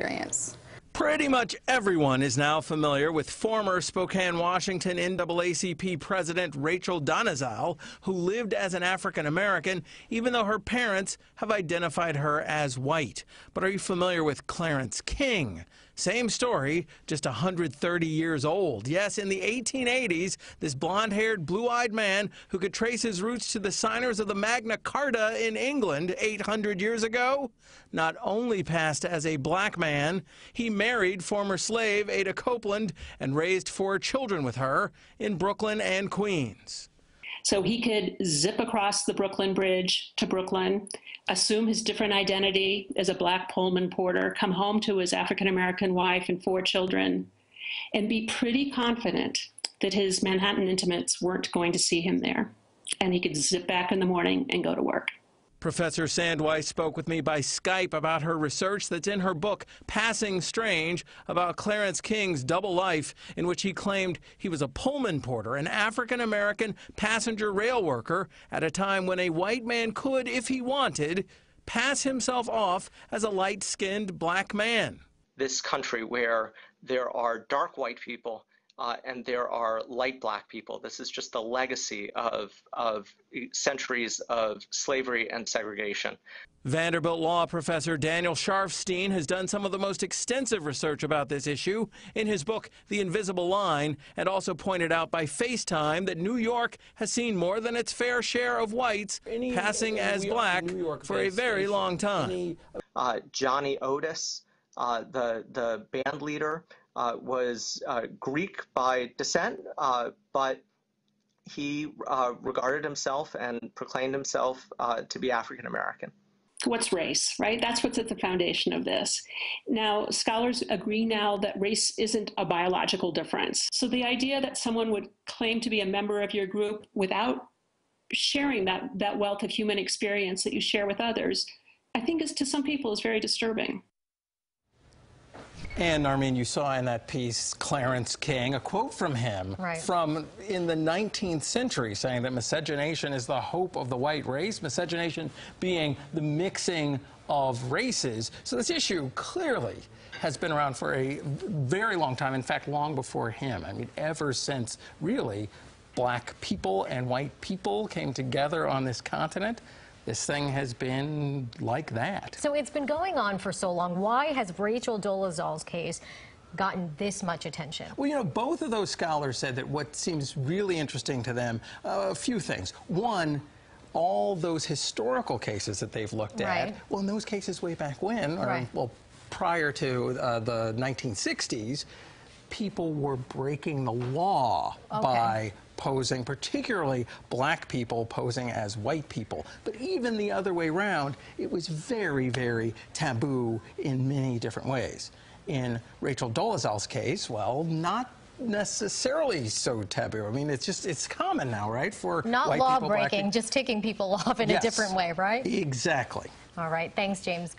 experience. Pretty much everyone is now familiar with former Spokane, Washington NAACP President Rachel Dolezal, who lived as an African American, even though her parents have identified her as white. But are you familiar with Clarence King? Same story, just 130 years old. Yes, in the 1880s, this blonde-haired, blue-eyed man who could trace his roots to the signers of the Magna Carta in England 800 years ago, not only passed as a black man, he married former slave Ada Copeland and raised 4 children with her in Brooklyn and Queens. So he could zip across the Brooklyn Bridge to Brooklyn, assume his different identity as a black Pullman porter, come home to his African-American wife and 4 children, and be pretty confident that his Manhattan intimates weren't going to see him there. And he could zip back in the morning and go to work. Professor Sandweiss spoke with me by Skype about her research that's in her book, Passing Strange, about Clarence King's double life, in which he claimed he was a Pullman porter, an African-American passenger rail worker, at a time when a white man could, if he wanted, pass himself off as a light-skinned black man. This country where there are dark white people and there are light black people. This is just the legacy of centuries of slavery and segregation. Vanderbilt law professor Daniel Sharfstein has done some of the most extensive research about this issue in his book, The Invisible Line, and also pointed out by FaceTime that New York has seen more than its fair share of whites passing as black for a very long time. Johnny Otis, the band leader, was Greek by descent, but he regarded himself and proclaimed himself to be African American. What's race, right? That's what's at the foundation of this. Now, scholars agree now that race isn't a biological difference. So the idea that someone would claim to be a member of your group without sharing that wealth of human experience that you share with others, I think to some people is very disturbing. And, Armin, you saw in that piece Clarence King, a quote from him from in the 19th century saying that miscegenation is the hope of the white race, miscegenation being the mixing of races. So this issue clearly has been around for a very long time, in fact, long before him. I mean, ever since, really, black people and white people came together on this continent. This thing has been like that. So it's been going on for so long. Why has Rachel Dolezal's case gotten this much attention? Well, you know, both of those scholars said that what seems really interesting to them, a few things. One, all those historical cases that they've looked at, well, in those cases way back when, or well, prior to the 1960s, people were breaking the law by posing, particularly black people posing as white people. But even the other way around, it was very, very taboo in many different ways. In Rachel Dolezal's case, well, not necessarily so taboo. I mean, it's common now, right? For not white law people, breaking, just ticking people off in a different way, right? Exactly. All right. Thanks, James.